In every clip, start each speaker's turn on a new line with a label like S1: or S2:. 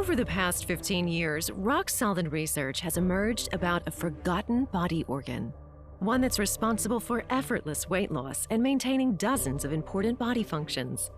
S1: Over the past 15 years, rock-solid research has emerged about a forgotten body organ, one that's responsible for effortless weight loss and maintaining dozens of important body functions.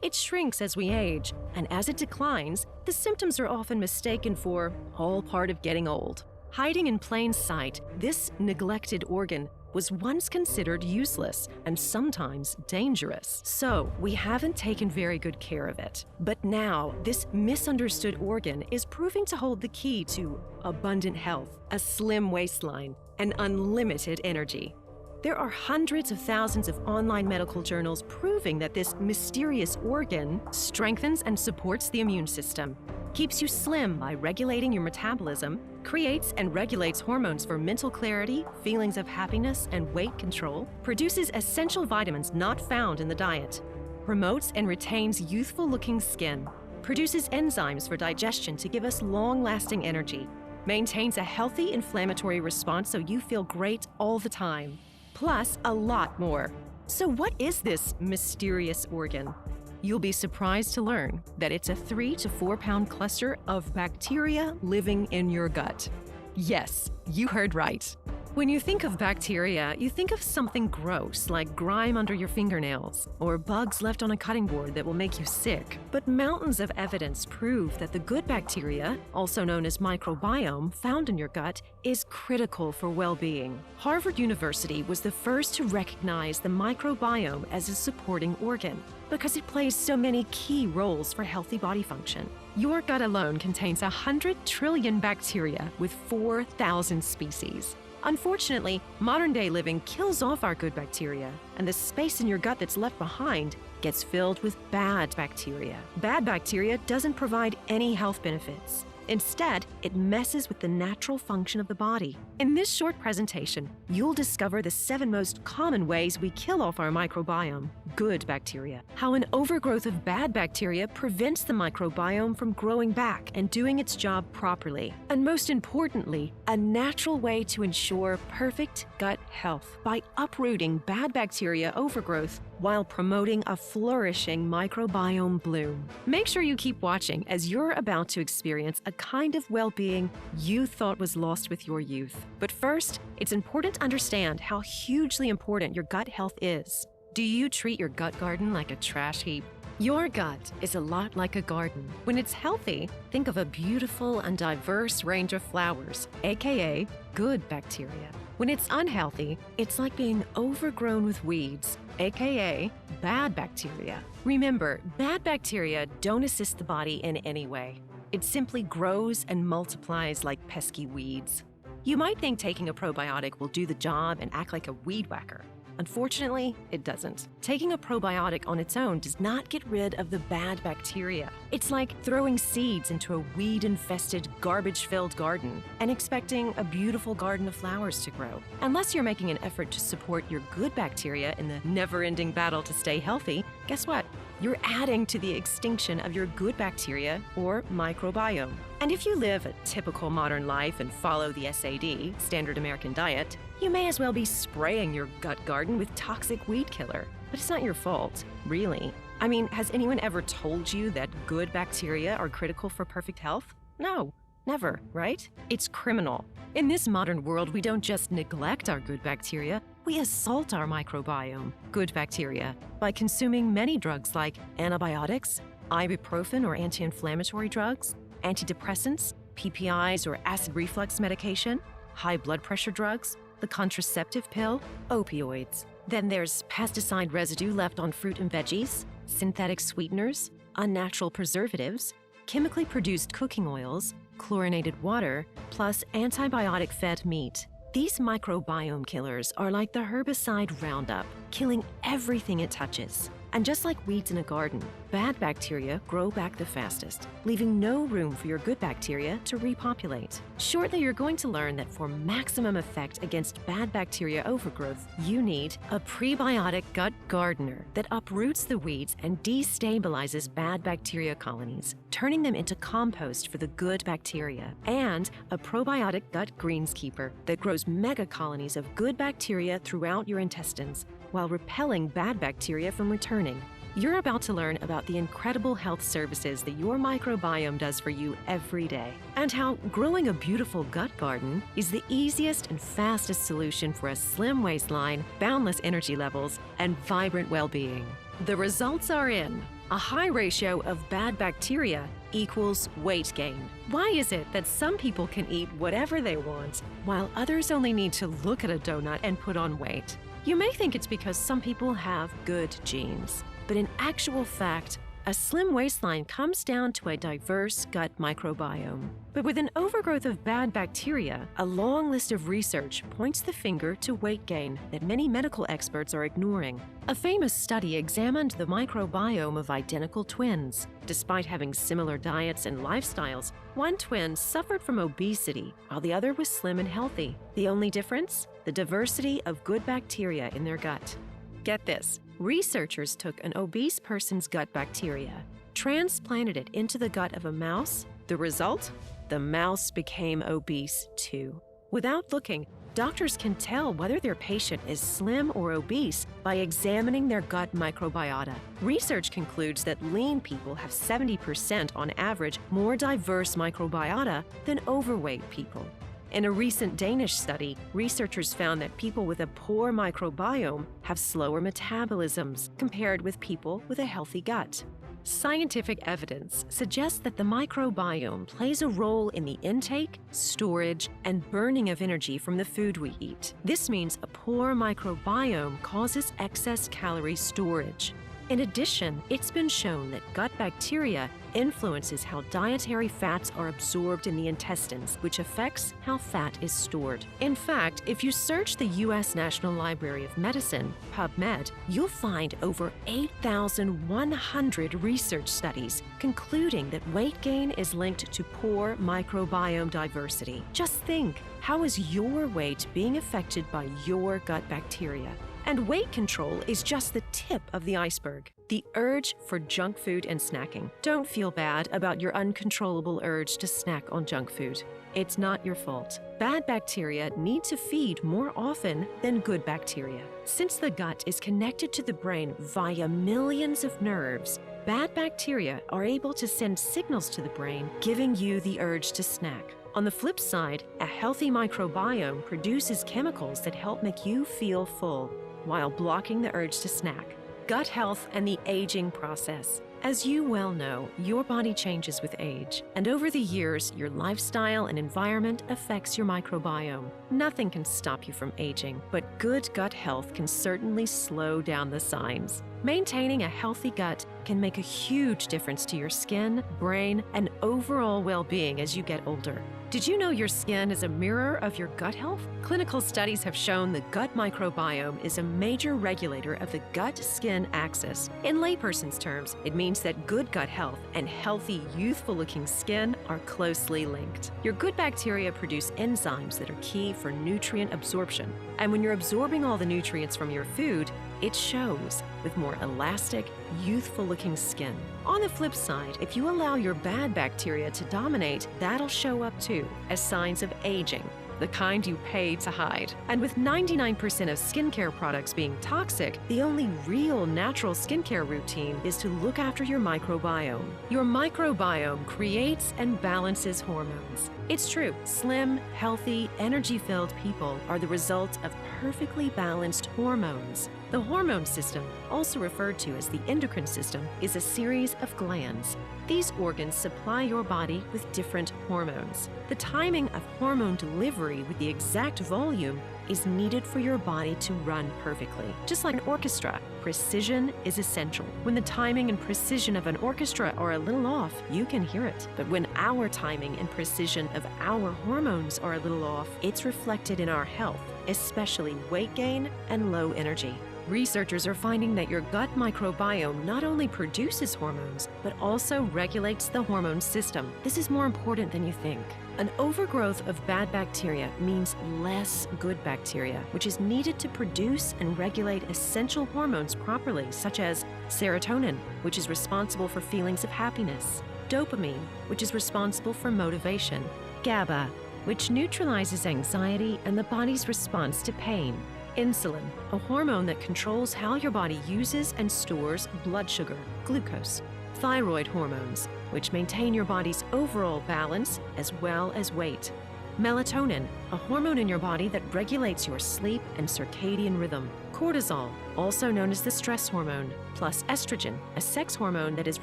S1: It shrinks as we age, and as it declines, the symptoms are often mistaken for all part of getting old. Hiding in plain sight, this neglected organ was once considered useless and sometimes dangerous, so we haven't taken very good care of it. But now, this misunderstood organ is proving to hold the key to abundant health, a slim waistline, and unlimited energy. There are hundreds of thousands of online medical journals proving that this mysterious organ strengthens and supports the immune system, keeps you slim by regulating your metabolism, creates and regulates hormones for mental clarity, feelings of happiness, and weight control, produces essential vitamins not found in the diet, promotes and retains youthful-looking skin, produces enzymes for digestion to give us long-lasting energy, maintains a healthy inflammatory response so you feel great all the time, plus a lot more. So what is this mysterious organ? You'll be surprised to learn that it's a 3 to 4 pound cluster of bacteria living in your gut. Yes, you heard right. When you think of bacteria, you think of something gross like grime under your fingernails or bugs left on a cutting board that will make you sick. But mountains of evidence prove that the good bacteria, also known as microbiome, found in your gut is critical for well-being. Harvard University was the first to recognize the microbiome as a supporting organ because it plays so many key roles for healthy body function. Your gut alone contains 100 trillion bacteria with 4,000 species. Unfortunately, modern-day living kills off our good bacteria, and the space in your gut that's left behind gets filled with bad bacteria. Bad bacteria doesn't provide any health benefits. Instead, it messes with the natural function of the body. In this short presentation, you'll discover the 7 most common ways we kill off our microbiome, good bacteria, how an overgrowth of bad bacteria prevents the microbiome from growing back and doing its job properly, and most importantly, a natural way to ensure perfect gut health by uprooting bad bacteria overgrowth while promoting a flourishing microbiome bloom. Make sure you keep watching as you're about to experience a kind of well-being you thought was lost with your youth. But first, it's important to understand how hugely important your gut health is. Do you treat your gut garden like a trash heap? Your gut is a lot like a garden. When it's healthy, think of a beautiful and diverse range of flowers, aka good bacteria. When it's unhealthy, it's like being overgrown with weeds, aka bad bacteria. Remember, bad bacteria don't assist the body in any way. It simply grows and multiplies like pesky weeds. You might think taking a probiotic will do the job and act like a weed whacker. Unfortunately, it doesn't. Taking a probiotic on its own does not get rid of the bad bacteria. It's like throwing seeds into a weed-infested, garbage-filled garden and expecting a beautiful garden of flowers to grow. Unless you're making an effort to support your good bacteria in the never-ending battle to stay healthy, guess what? You're adding to the extinction of your good bacteria or microbiome. And if you live a typical modern life and follow the SAD, Standard American Diet, you may as well be spraying your gut garden with toxic weed killer. But it's not your fault, really. I mean, has anyone ever told you that good bacteria are critical for perfect health? No, never, right? It's criminal. In this modern world, we don't just neglect our good bacteria, we assault our microbiome, good bacteria, by consuming many drugs like antibiotics, ibuprofen or anti-inflammatory drugs, antidepressants, PPIs or acid reflux medication, high blood pressure drugs, the contraceptive pill, opioids. Then there's pesticide residue left on fruit and veggies, synthetic sweeteners, unnatural preservatives, chemically produced cooking oils, chlorinated water, plus antibiotic-fed meat. These microbiome killers are like the herbicide Roundup, killing everything it touches. And just like weeds in a garden, bad bacteria grow back the fastest, leaving no room for your good bacteria to repopulate. Shortly, you're going to learn that for maximum effect against bad bacteria overgrowth, you need a prebiotic gut gardener that uproots the weeds and destabilizes bad bacteria colonies, turning them into compost for the good bacteria, and a probiotic gut greenskeeper that grows mega colonies of good bacteria throughout your intestines, while repelling bad bacteria from returning. You're about to learn about the incredible health services that your microbiome does for you every day, and how growing a beautiful gut garden is the easiest and fastest solution for a slim waistline, boundless energy levels, and vibrant well-being. The results are in. A high ratio of bad bacteria equals weight gain. Why is it that some people can eat whatever they want, while others only need to look at a donut and put on weight? You may think it's because some people have good genes, but in actual fact, a slim waistline comes down to a diverse gut microbiome. But with an overgrowth of bad bacteria, a long list of research points the finger to weight gain that many medical experts are ignoring. A famous study examined the microbiome of identical twins. Despite having similar diets and lifestyles, one twin suffered from obesity while the other was slim and healthy. The only difference? The diversity of good bacteria in their gut. Get this. Researchers took an obese person's gut bacteria, transplanted it into the gut of a mouse. The result? The mouse became obese too. Without looking, doctors can tell whether their patient is slim or obese by examining their gut microbiota. Research concludes that lean people have 70% on average more diverse microbiota than overweight people. In a recent Danish study, researchers found that people with a poor microbiome have slower metabolisms compared with people with a healthy gut. Scientific evidence suggests that the microbiome plays a role in the intake, storage, and burning of energy from the food we eat. This means a poor microbiome causes excess calorie storage. In addition, it's been shown that gut bacteria influences how dietary fats are absorbed in the intestines, which affects how fat is stored. In fact, if you search the U.S. National Library of Medicine, PubMed, you'll find over 8,100 research studies concluding that weight gain is linked to poor microbiome diversity. Just think, how is your weight being affected by your gut bacteria? And weight control is just the tip of the iceberg. The urge for junk food and snacking. Don't feel bad about your uncontrollable urge to snack on junk food. It's not your fault. Bad bacteria need to feed more often than good bacteria. Since the gut is connected to the brain via millions of nerves, bad bacteria are able to send signals to the brain, giving you the urge to snack. On the flip side, a healthy microbiome produces chemicals that help make you feel full, while blocking the urge to snack. Gut health and the aging process. As you well know, your body changes with age, and over the years, your lifestyle and environment affects your microbiome. Nothing can stop you from aging, but good gut health can certainly slow down the signs. Maintaining a healthy gut can make a huge difference to your skin, brain, and overall well-being as you get older. Did you know your skin is a mirror of your gut health? Clinical studies have shown the gut microbiome is a major regulator of the gut-skin axis. In layperson's terms, it means that good gut health and healthy, youthful-looking skin are closely linked. Your good bacteria produce enzymes that are key for nutrient absorption. And when you're absorbing all the nutrients from your food, it shows with more elastic, youthful-looking skin. On the flip side, if you allow your bad bacteria to dominate, that'll show up too as signs of aging, the kind you pay to hide. And with 99% of skincare products being toxic, the only real natural skincare routine is to look after your microbiome. Your microbiome creates and balances hormones. It's true, slim, healthy, energy-filled people are the result of perfectly balanced hormones. The hormone system, also referred to as the endocrine system, is a series of glands. These organs supply your body with different hormones. The timing of hormone delivery with the exact volume is needed for your body to run perfectly. Just like an orchestra, precision is essential. When the timing and precision of an orchestra are a little off, you can hear it. But when our timing and precision of our hormones are a little off, it's reflected in our health, especially weight gain and low energy. Researchers are finding that your gut microbiome not only produces hormones, but also regulates the hormone system. This is more important than you think. An overgrowth of bad bacteria means less good bacteria, which is needed to produce and regulate essential hormones properly, such as serotonin, which is responsible for feelings of happiness, dopamine, which is responsible for motivation, GABA, which neutralizes anxiety and the body's response to pain, Insulin, a hormone that controls how your body uses and stores blood sugar, glucose. Thyroid hormones, which maintain your body's overall balance as well as weight. Melatonin, a hormone in your body that regulates your sleep and circadian rhythm. Cortisol, also known as the stress hormone, plus estrogen, a sex hormone that is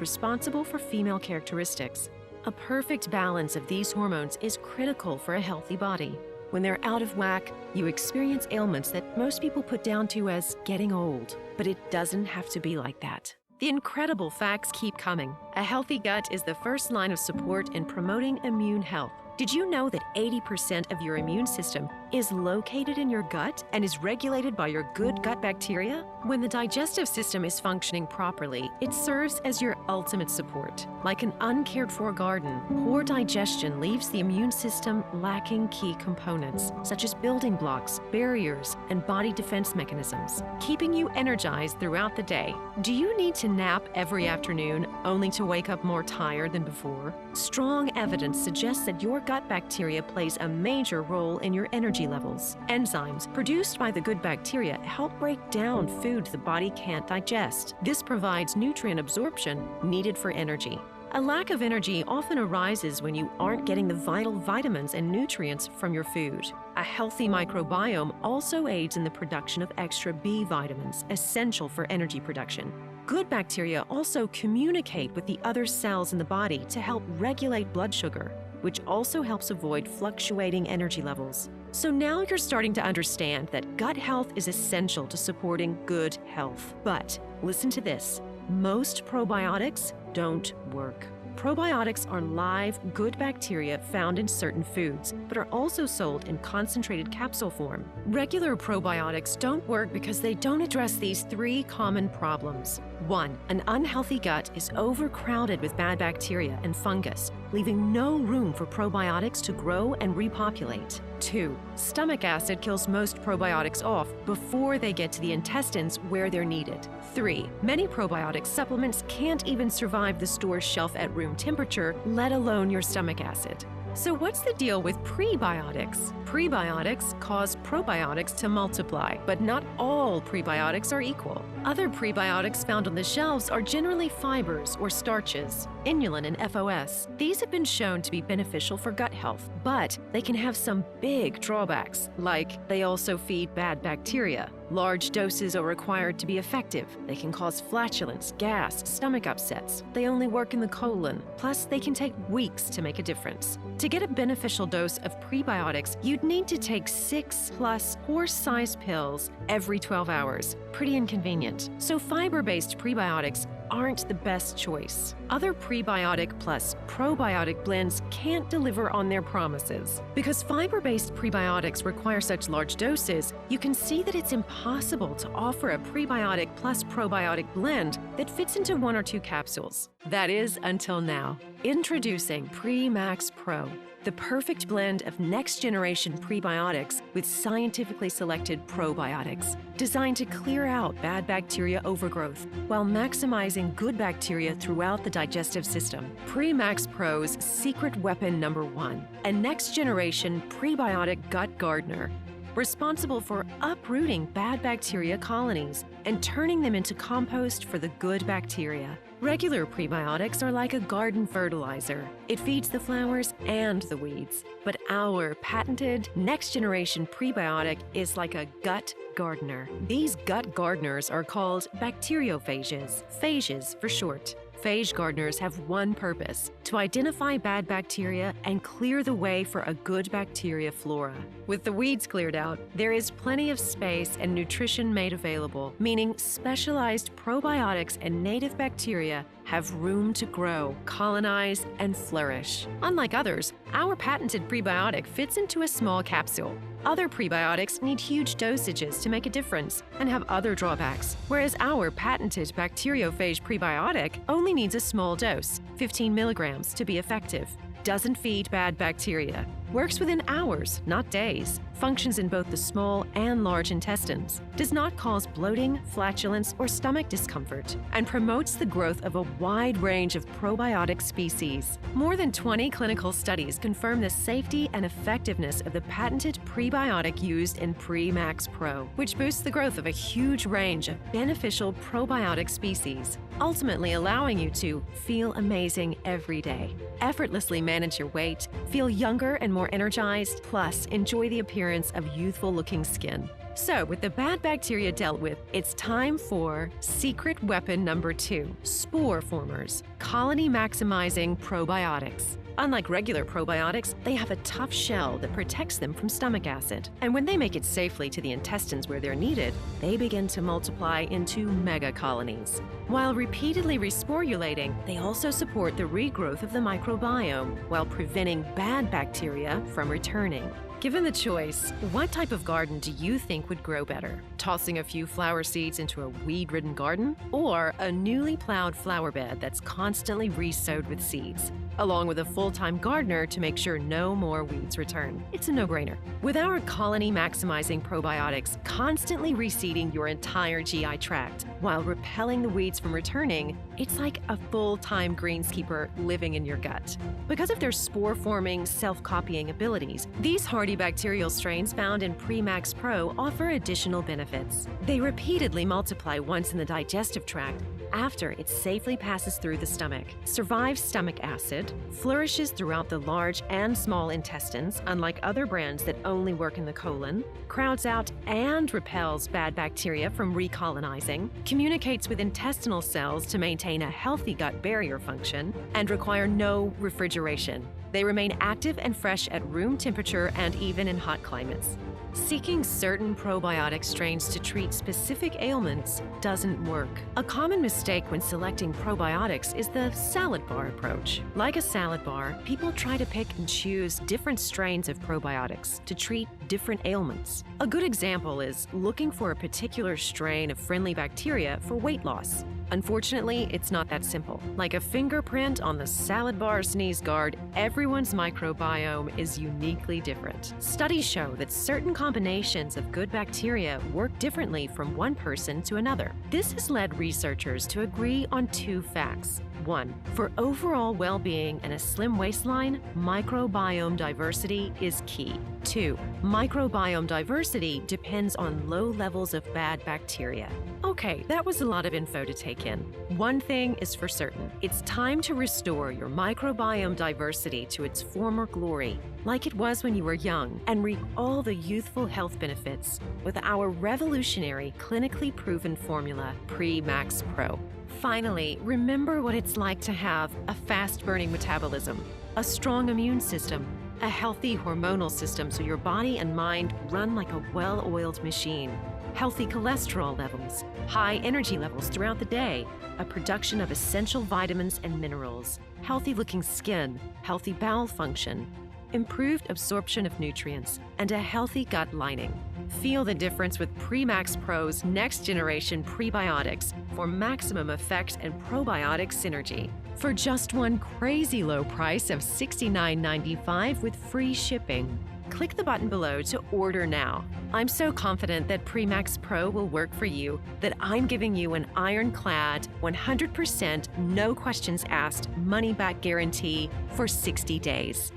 S1: responsible for female characteristics. A perfect balance of these hormones is critical for a healthy body. When they're out of whack, you experience ailments that most people put down to as getting old. But it doesn't have to be like that. The incredible facts keep coming. A healthy gut is the first line of support in promoting immune health. Did you know that 80% of your immune system is located in your gut and is regulated by your good gut bacteria? When the digestive system is functioning properly, it serves as your ultimate support. Like an uncared for garden, poor digestion leaves the immune system lacking key components, such as building blocks, barriers, and body defense mechanisms, keeping you energized throughout the day. Do you need to nap every afternoon only to wake up more tired than before? Strong evidence suggests that your gut bacteria plays a major role in your energy levels. Enzymes produced by the good bacteria help break down food the body can't digest. This provides nutrient absorption needed for energy. A lack of energy often arises when you aren't getting the vital vitamins and nutrients from your food. A healthy microbiome also aids in the production of extra B vitamins, essential for energy production. Good bacteria also communicate with the other cells in the body to help regulate blood sugar, which also helps avoid fluctuating energy levels. So now you're starting to understand that gut health is essential to supporting good health. But listen to this, most probiotics don't work. Probiotics are live, good bacteria found in certain foods, but are also sold in concentrated capsule form. Regular probiotics don't work because they don't address these three common problems. 1. An unhealthy gut is overcrowded with bad bacteria and fungus, leaving no room for probiotics to grow and repopulate. 2. Stomach acid kills most probiotics off before they get to the intestines where they're needed. 3. Many probiotic supplements can't even survive the store's shelf at room temperature, let alone your stomach acid. So what's the deal with prebiotics? Prebiotics cause probiotics to multiply, but not all prebiotics are equal. Other prebiotics found on the shelves are generally fibers or starches, inulin and FOS. These have been shown to be beneficial for gut health, but they can have some big drawbacks, like they also feed bad bacteria. Large doses are required to be effective. They can cause flatulence, gas, stomach upsets. They only work in the colon. Plus, they can take weeks to make a difference. To get a beneficial dose of prebiotics, you'd need to take 6+ horse-sized pills every 12 hours. Pretty inconvenient. So fiber-based prebiotics aren't the best choice. Other prebiotic plus probiotic blends can't deliver on their promises. Because fiber-based prebiotics require such large doses, you can see that it's impossible to offer a prebiotic plus probiotic blend that fits into 1 or 2 capsules. That is, until now. Introducing PreMaxPro, the perfect blend of next-generation prebiotics with scientifically selected probiotics, designed to clear out bad bacteria overgrowth while maximizing good bacteria throughout the digestive system. PreMaxPro's secret weapon number 1, a next-generation prebiotic gut gardener, responsible for uprooting bad bacteria colonies and turning them into compost for the good bacteria. Regular prebiotics are like a garden fertilizer. It feeds the flowers and the weeds. But our patented next-generation prebiotic is like a gut gardener. These gut gardeners are called bacteriophages, phages for short. Phage gardeners have one purpose: to identify bad bacteria and clear the way for a good bacteria flora. With the weeds cleared out, there is plenty of space and nutrition made available, meaning specialized probiotics and native bacteria have room to grow, colonize, and flourish. Unlike others, our patented prebiotic fits into a small capsule. Other prebiotics need huge dosages to make a difference and have other drawbacks, whereas our patented bacteriophage prebiotic only needs a small dose, 15 milligrams, to be effective. doesn't feed bad bacteria, works within hours, not days, functions in both the small and large intestines, does not cause bloating, flatulence, or stomach discomfort, and promotes the growth of a wide range of probiotic species. More than 20 clinical studies confirm the safety and effectiveness of the patented prebiotic used in PreMaxPro, which boosts the growth of a huge range of beneficial probiotic species, ultimately allowing you to feel amazing every day, effortlessly manage your weight, feel younger and more energized, plus enjoy the appearance of youthful-looking skin. So, with the bad bacteria dealt with, it's time for secret weapon number 2, spore formers, colony-maximizing probiotics. Unlike regular probiotics, they have a tough shell that protects them from stomach acid. And when they make it safely to the intestines where they're needed, they begin to multiply into mega colonies. While repeatedly resporulating, they also support the regrowth of the microbiome while preventing bad bacteria from returning. Given the choice, what type of garden do you think would grow better? Tossing a few flower seeds into a weed-ridden garden? Or a newly plowed flower bed that's constantly re-sowed with seeds, along with a full-time gardener to make sure no more weeds return? It's a no-brainer. With our colony-maximizing probiotics constantly reseeding your entire GI tract while repelling the weeds from returning, it's like a full-time greenskeeper living in your gut. Because of their spore-forming, self-copying abilities, these hardy bacterial strains found in PreMaxPro offer additional benefits. They repeatedly multiply once in the digestive tract after it safely passes through the stomach, survives stomach acid, flourishes throughout the large and small intestines, unlike other brands that only work in the colon, crowds out and repels bad bacteria from recolonizing, communicates with intestinal cells to maintain a healthy gut barrier function, and require no refrigeration. They remain active and fresh at room temperature and even in hot climates. Seeking certain probiotic strains to treat specific ailments doesn't work. A common mistake when selecting probiotics is the salad bar approach. Like a salad bar, people try to pick and choose different strains of probiotics to treat different ailments. A good example is looking for a particular strain of friendly bacteria for weight loss. Unfortunately, it's not that simple. Like a fingerprint on the salad bar sneeze guard, everyone's microbiome is uniquely different. Studies show that certain combinations of good bacteria work differently from one person to another. This has led researchers to agree on 2 facts. 1. For overall well-being and a slim waistline, microbiome diversity is key. 2. Microbiome diversity depends on low levels of bad bacteria. Okay, that was a lot of info to take in. One thing is for certain, it's time to restore your microbiome diversity to its former glory, like it was when you were young, and reap all the youthful health benefits with our revolutionary, clinically proven formula, PreMaxPro. Finally, remember what it's like to have a fast-burning metabolism, a strong immune system, a healthy hormonal system so your body and mind run like a well-oiled machine, healthy cholesterol levels, high energy levels throughout the day, a production of essential vitamins and minerals, healthy-looking skin, healthy bowel function, improved absorption of nutrients, and a healthy gut lining. Feel the difference with PreMaxPro's next-generation prebiotics for maximum effect and probiotic synergy. For just one crazy low price of $69.95 with free shipping. Click the button below to order now. I'm so confident that PreMaxPro will work for you that I'm giving you an ironclad, 100% no questions asked money-back guarantee for 60 days.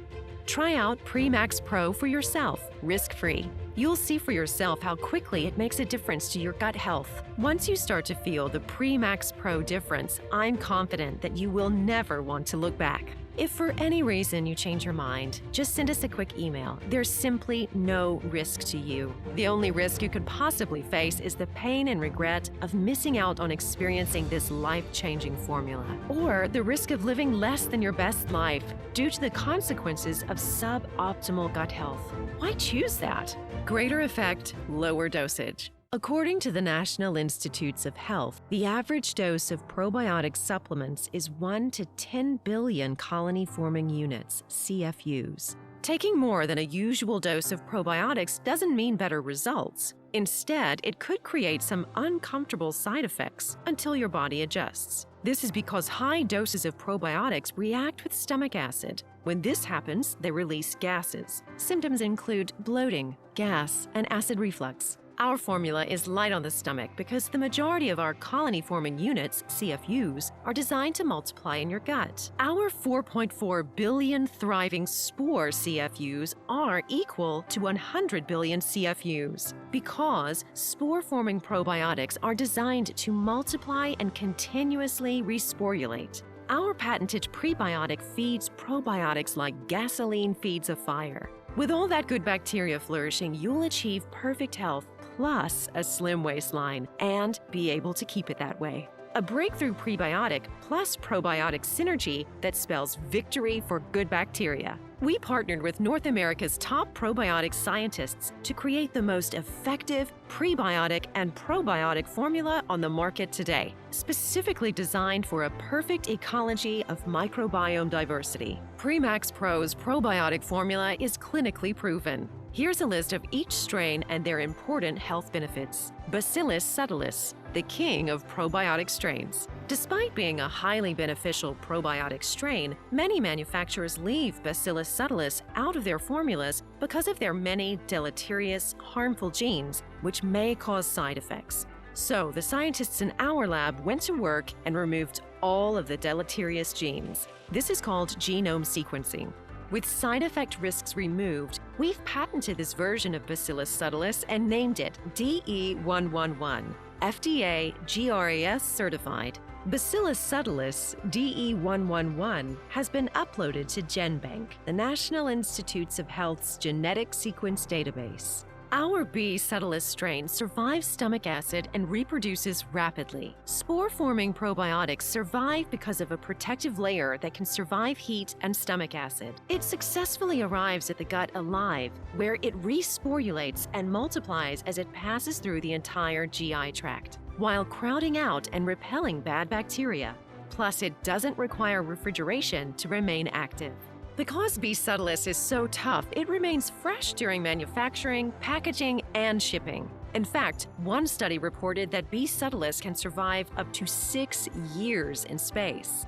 S1: Try out PreMaxPro for yourself, risk-free. You'll see for yourself how quickly it makes a difference to your gut health. Once you start to feel the PreMaxPro difference, I'm confident that you will never want to look back. If for any reason you change your mind, just send us a quick email. There's simply no risk to you. The only risk you could possibly face is the pain and regret of missing out on experiencing this life-changing formula, or the risk of living less than your best life due to the consequences of suboptimal gut health. Why choose that? Greater effect, lower dosage. According to the National Institutes of Health, the average dose of probiotic supplements is 1 to 10 billion colony-forming units, CFUs. Taking more than a usual dose of probiotics doesn't mean better results. Instead, it could create some uncomfortable side effects until your body adjusts. This is because high doses of probiotics react with stomach acid. When this happens, they release gases. Symptoms include bloating, gas, and acid reflux. Our formula is light on the stomach because the majority of our colony-forming units, CFUs, are designed to multiply in your gut. Our 4.4 billion thriving spore CFUs are equal to 100 billion CFUs because spore-forming probiotics are designed to multiply and continuously resporulate. Our patented prebiotic feeds probiotics like gasoline feeds a fire. With all that good bacteria flourishing, you'll achieve perfect health plus a slim waistline and be able to keep it that way. A breakthrough prebiotic plus probiotic synergy that spells victory for good bacteria. We partnered with North America's top probiotic scientists to create the most effective prebiotic and probiotic formula on the market today, specifically designed for a perfect ecology of microbiome diversity. PreMaxPro's probiotic formula is clinically proven. Here's a list of each strain and their important health benefits. Bacillus subtilis, the king of probiotic strains. Despite being a highly beneficial probiotic strain, many manufacturers leave Bacillus subtilis out of their formulas because of their many deleterious, harmful genes, which may cause side effects. So the scientists in our lab went to work and removed all of the deleterious genes. This is called genome sequencing. With side effect risks removed, we've patented this version of Bacillus subtilis and named it DE111, FDA GRAS certified. Bacillus subtilis DE111 has been uploaded to GenBank, the National Institutes of Health's genetic sequence database. Our B. subtilis strain survives stomach acid and reproduces rapidly. Spore-forming probiotics survive because of a protective layer that can survive heat and stomach acid. It successfully arrives at the gut alive, where it resporulates and multiplies as it passes through the entire GI tract, while crowding out and repelling bad bacteria. Plus, it doesn't require refrigeration to remain active. Because B. subtilis is so tough, it remains fresh during manufacturing, packaging, and shipping. In fact, one study reported that B. subtilis can survive up to 6 years in space.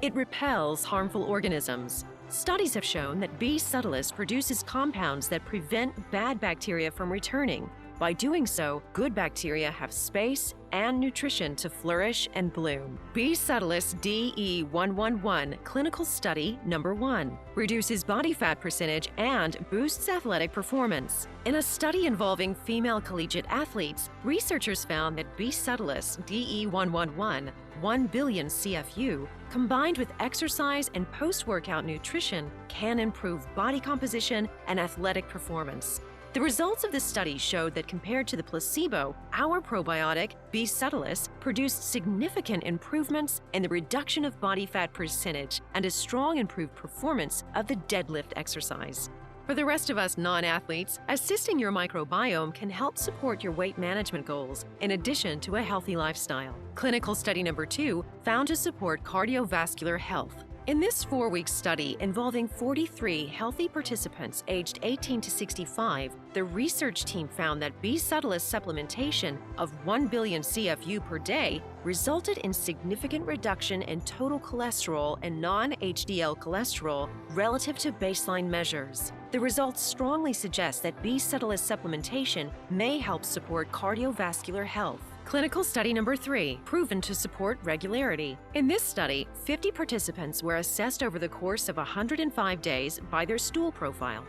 S1: It repels harmful organisms. Studies have shown that B. subtilis produces compounds that prevent bad bacteria from returning. By doing so, good bacteria have space and nutrition to flourish and bloom. B. subtilis DE111 clinical study number 1 reduces body fat percentage and boosts athletic performance. In a study involving female collegiate athletes, researchers found that B. subtilis DE111 1 billion CFU combined with exercise and post-workout nutrition can improve body composition and athletic performance. The results of this study showed that compared to the placebo, our probiotic, B. subtilis, produced significant improvements in the reduction of body fat percentage and a strong improved performance of the deadlift exercise. For the rest of us non-athletes, assisting your microbiome can help support your weight management goals in addition to a healthy lifestyle. Clinical study number 2 found to support cardiovascular health. In this 4-week study involving 43 healthy participants aged 18 to 65, the research team found that B. subtilis supplementation of 1 billion CFU per day resulted in significant reduction in total cholesterol and non-HDL cholesterol relative to baseline measures. The results strongly suggest that B. subtilis supplementation may help support cardiovascular health. Clinical study number 3, proven to support regularity. In this study, 50 participants were assessed over the course of 105 days by their stool profile.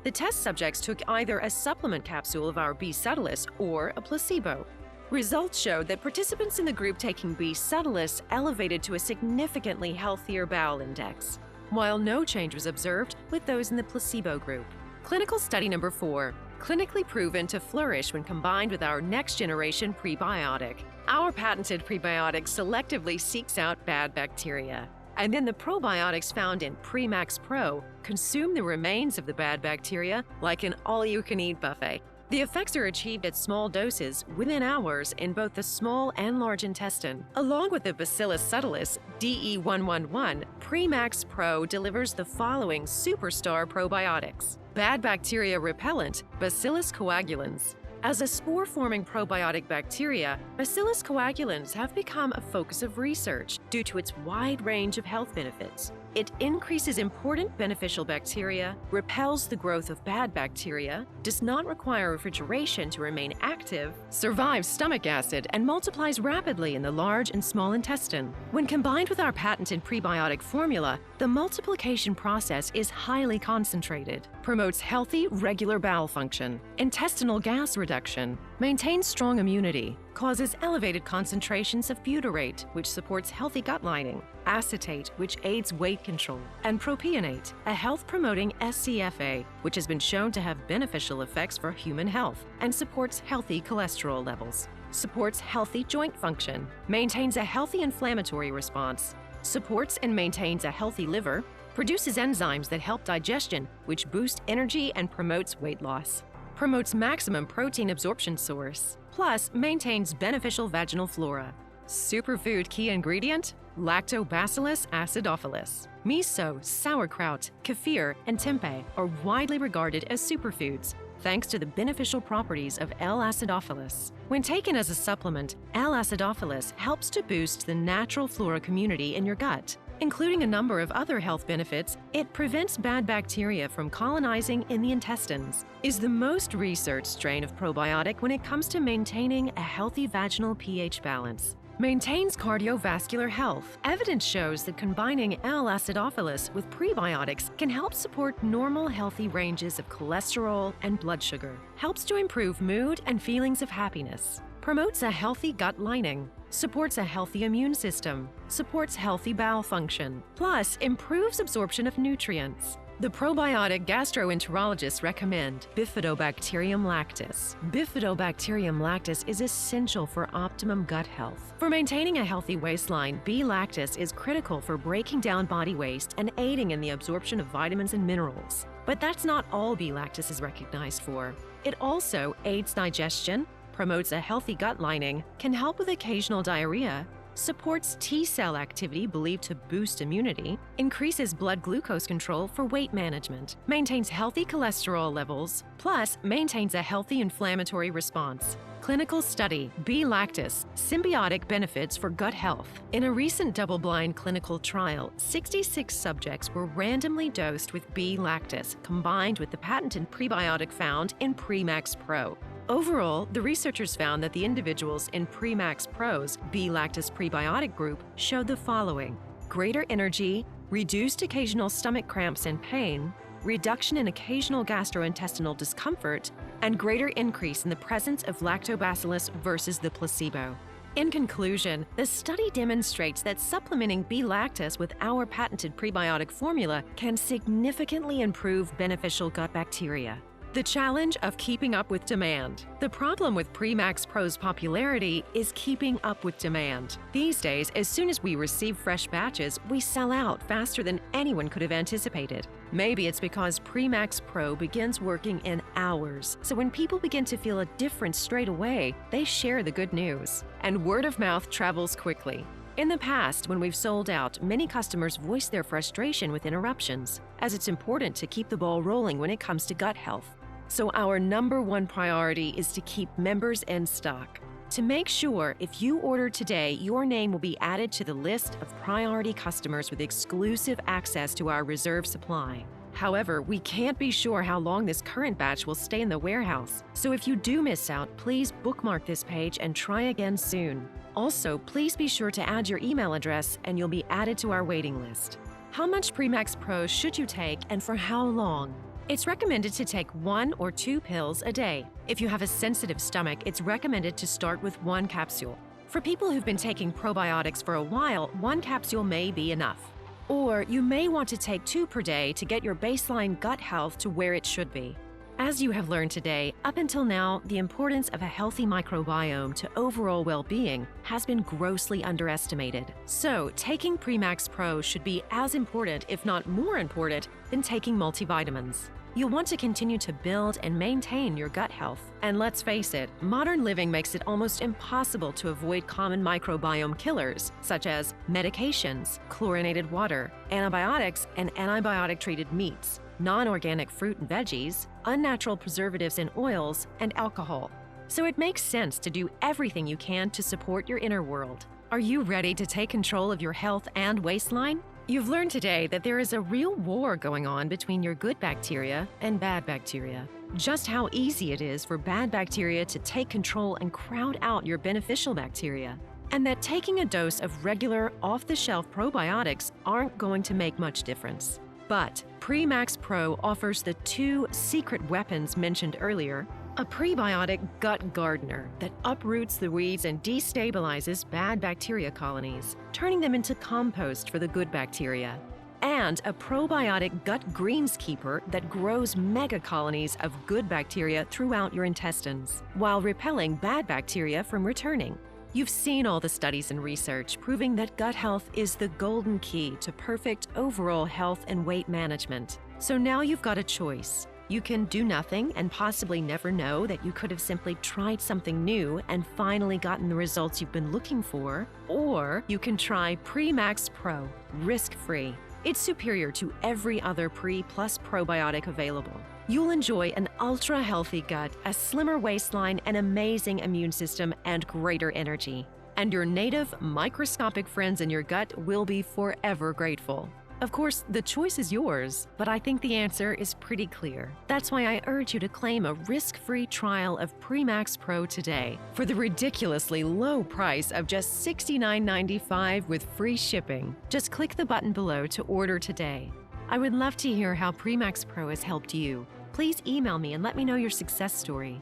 S1: The test subjects took either a supplement capsule of our B. subtilis or a placebo. Results showed that participants in the group taking B. subtilis elevated to a significantly healthier bowel index, while no change was observed with those in the placebo group. Clinical study number 4, clinically proven to flourish when combined with our next-generation prebiotic. Our patented prebiotic selectively seeks out bad bacteria, and then the probiotics found in PreMaxPro consume the remains of the bad bacteria like an all-you-can-eat buffet. The effects are achieved at small doses within hours in both the small and large intestine. Along with the Bacillus subtilis DE111, PreMaxPro delivers the following superstar probiotics: bad bacteria repellent, Bacillus coagulans; As a spore-forming probiotic bacteria, Bacillus coagulans have become a focus of research due to its wide range of health benefits. It increases important beneficial bacteria, repels the growth of bad bacteria, does not require refrigeration to remain active, survives stomach acid, and multiplies rapidly in the large and small intestine. When combined with our patented prebiotic formula, the multiplication process is highly concentrated, promotes healthy, regular bowel function, intestinal gas reduction, maintains strong immunity, causes elevated concentrations of butyrate, which supports healthy gut lining, acetate, which aids weight control, and propionate, a health-promoting SCFA, which has been shown to have beneficial effects for human health and supports healthy cholesterol levels, supports healthy joint function, maintains a healthy inflammatory response, supports and maintains a healthy liver, produces enzymes that help digestion, which boost energy and promotes weight loss, promotes maximum protein absorption source, plus maintains beneficial vaginal flora. Superfood key ingredient? Lactobacillus acidophilus. Miso, sauerkraut, kefir, and tempeh are widely regarded as superfoods, thanks to the beneficial properties of L. acidophilus. When taken as a supplement, L. acidophilus helps to boost the natural flora community in your gut. Including a number of other health benefits, it prevents bad bacteria from colonizing in the intestines, is the most researched strain of probiotic when it comes to maintaining a healthy vaginal pH balance, maintains cardiovascular health. Evidence shows that combining L. acidophilus with prebiotics can help support normal healthy ranges of cholesterol and blood sugar, helps to improve mood and feelings of happiness, promotes a healthy gut lining, supports a healthy immune system, supports healthy bowel function, plus improves absorption of nutrients. The probiotic gastroenterologists recommend Bifidobacterium lactis. Bifidobacterium lactis is essential for optimum gut health. For maintaining a healthy waistline, B. lactis is critical for breaking down body waste and aiding in the absorption of vitamins and minerals. But that's not all B. lactis is recognized for. It also aids digestion, promotes a healthy gut lining, can help with occasional diarrhea, supports T-cell activity believed to boost immunity, increases blood glucose control for weight management, maintains healthy cholesterol levels, plus maintains a healthy inflammatory response. Clinical study, B. lactis, symbiotic benefits for gut health. In a recent double-blind clinical trial, 66 subjects were randomly dosed with B. lactis combined with the patented prebiotic found in PreMaxPro. Overall, the researchers found that the individuals in PreMaxPro's B. lactis prebiotic group showed the following: greater energy, reduced occasional stomach cramps and pain, reduction in occasional gastrointestinal discomfort, and greater increase in the presence of lactobacillus versus the placebo. In conclusion, the study demonstrates that supplementing B. lactis with our patented prebiotic formula can significantly improve beneficial gut bacteria. The challenge of keeping up with demand. The problem with PreMaxPro's popularity is keeping up with demand. These days, as soon as we receive fresh batches, we sell out faster than anyone could have anticipated. Maybe it's because PreMaxPro begins working in hours, so when people begin to feel a difference straight away, they share the good news. And word of mouth travels quickly. In the past, when we've sold out, many customers voice their frustration with interruptions, as it's important to keep the ball rolling when it comes to gut health. So our number one priority is to keep members in stock. To make sure, if you order today, your name will be added to the list of priority customers with exclusive access to our reserve supply. However, we can't be sure how long this current batch will stay in the warehouse, so if you do miss out, please bookmark this page and try again soon. Also, please be sure to add your email address and you'll be added to our waiting list. How much PreMaxPro should you take and for how long? It's recommended to take 1 or 2 pills a day. If you have a sensitive stomach, it's recommended to start with 1 capsule. For people who've been taking probiotics for a while, 1 capsule may be enough. Or you may want to take 2 per day to get your baseline gut health to where it should be. As you have learned today, up until now, the importance of a healthy microbiome to overall well-being has been grossly underestimated. So, taking PreMaxPro should be as important, if not more important, than taking multivitamins. You'll want to continue to build and maintain your gut health. And let's face it, modern living makes it almost impossible to avoid common microbiome killers, such as medications, chlorinated water, antibiotics and antibiotic-treated meats, non-organic fruit and veggies, unnatural preservatives and oils, and alcohol. So it makes sense to do everything you can to support your inner world. Are you ready to take control of your health and waistline? You've learned today that there is a real war going on between your good bacteria and bad bacteria. Just how easy it is for bad bacteria to take control and crowd out your beneficial bacteria. And that taking a dose of regular, off-the-shelf probiotics aren't going to make much difference. But PreMaxPro offers the two secret weapons mentioned earlier: a prebiotic gut gardener that uproots the weeds and destabilizes bad bacteria colonies, turning them into compost for the good bacteria, and a probiotic gut greenskeeper that grows mega colonies of good bacteria throughout your intestines, while repelling bad bacteria from returning. You've seen all the studies and research proving that gut health is the golden key to perfect overall health and weight management. So now you've got a choice. You can do nothing and possibly never know that you could have simply tried something new and finally gotten the results you've been looking for, or you can try PreMaxPro, risk-free. It's superior to every other pre plus probiotic available. You'll enjoy an ultra-healthy gut, a slimmer waistline, an amazing immune system, and greater energy. And your native, microscopic friends in your gut will be forever grateful. Of course, the choice is yours, but I think the answer is pretty clear. That's why I urge you to claim a risk-free trial of PreMaxPro today for the ridiculously low price of just $69.95 with free shipping. Just click the button below to order today. I would love to hear how PreMaxPro has helped you. Please email me and let me know your success story.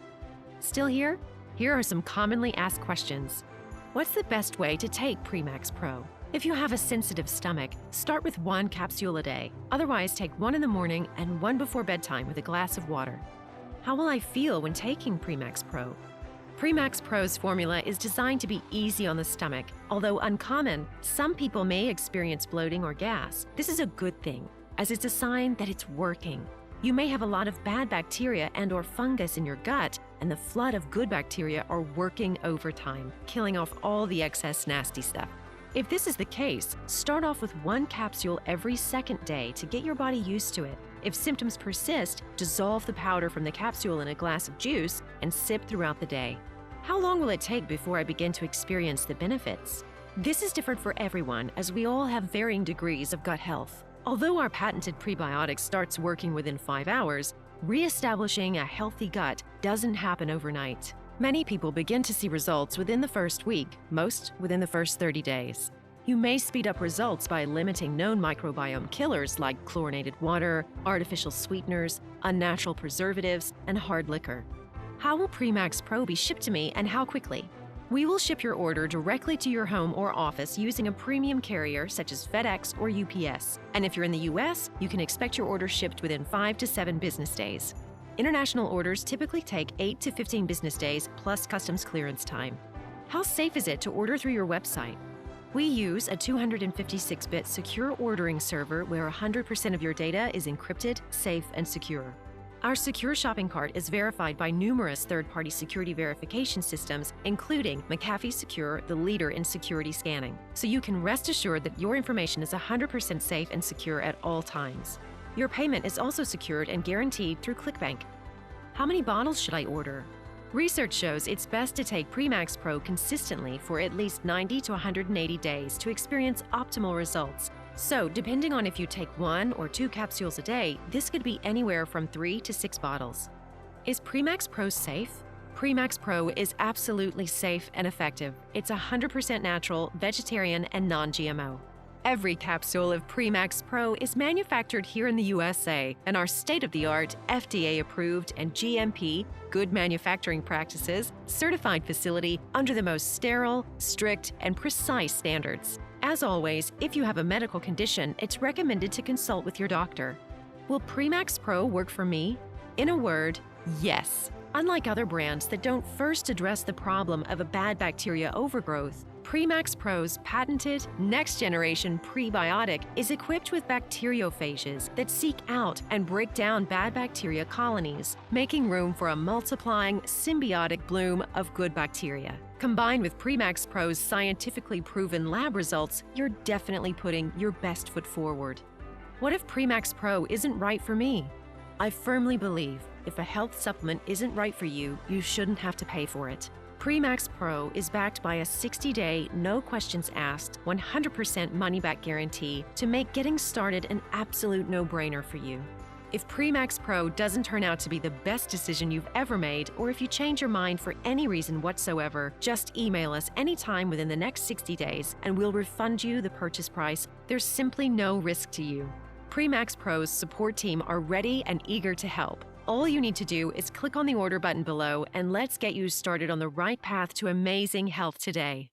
S1: Still here? Here are some commonly asked questions. What's the best way to take PreMaxPro? If you have a sensitive stomach, start with 1 capsule a day. Otherwise, take 1 in the morning and 1 before bedtime with a glass of water. How will I feel when taking PreMaxPro? PreMaxPro's formula is designed to be easy on the stomach. Although uncommon, some people may experience bloating or gas. This is a good thing, as it's a sign that it's working. You may have a lot of bad bacteria and/or fungus in your gut, and the flood of good bacteria are working overtime, killing off all the excess nasty stuff. If this is the case, start off with 1 capsule every second day to get your body used to it. If symptoms persist, dissolve the powder from the capsule in a glass of juice and sip throughout the day. How long will it take before I begin to experience the benefits? This is different for everyone, as we all have varying degrees of gut health. Although our patented prebiotic starts working within 5 hours, reestablishing a healthy gut doesn't happen overnight. Many people begin to see results within the first week, most within the first 30 days. You may speed up results by limiting known microbiome killers like chlorinated water, artificial sweeteners, unnatural preservatives, and hard liquor. How will PreMaxPro be shipped to me and how quickly? We will ship your order directly to your home or office using a premium carrier such as FedEx or UPS. And if you're in the US, you can expect your order shipped within 5 to 7 business days. International orders typically take 8 to 15 business days plus customs clearance time. How safe is it to order through your website? We use a 256-bit secure ordering server where 100% of your data is encrypted, safe, and secure. Our secure shopping cart is verified by numerous third-party security verification systems, including McAfee Secure, the leader in security scanning. So you can rest assured that your information is 100% safe and secure at all times. Your payment is also secured and guaranteed through ClickBank. How many bottles should I order? Research shows it's best to take PreMaxPro consistently for at least 90 to 180 days to experience optimal results. So, depending on if you take 1 or 2 capsules a day, this could be anywhere from 3 to 6 bottles. Is PreMaxPro safe? PreMaxPro is absolutely safe and effective. It's 100% natural, vegetarian, and non-GMO. Every capsule of PreMaxPro is manufactured here in the USA, and our state-of-the-art, FDA-approved and GMP, Good Manufacturing Practices, certified facility under the most sterile, strict, and precise standards. As always, if you have a medical condition, it's recommended to consult with your doctor. Will PreMaxPro work for me? In a word, yes. Unlike other brands that don't first address the problem of a bad bacteria overgrowth, PreMaxPro's patented next-generation prebiotic is equipped with bacteriophages that seek out and break down bad bacteria colonies, making room for a multiplying, symbiotic bloom of good bacteria. Combined with PreMaxPro's scientifically proven lab results, you're definitely putting your best foot forward. What if PreMaxPro isn't right for me? I firmly believe If a health supplement isn't right for you, you shouldn't have to pay for it. PreMaxPro is backed by a 60-day, no questions asked, 100% money-back guarantee to make getting started an absolute no-brainer for you. If PreMaxPro doesn't turn out to be the best decision you've ever made, or if you change your mind for any reason whatsoever, just email us anytime within the next 60 days and we'll refund you the purchase price. There's simply no risk to you. PreMaxPro's support team are ready and eager to help. All you need to do is click on the order button below and let's get you started on the right path to amazing health today.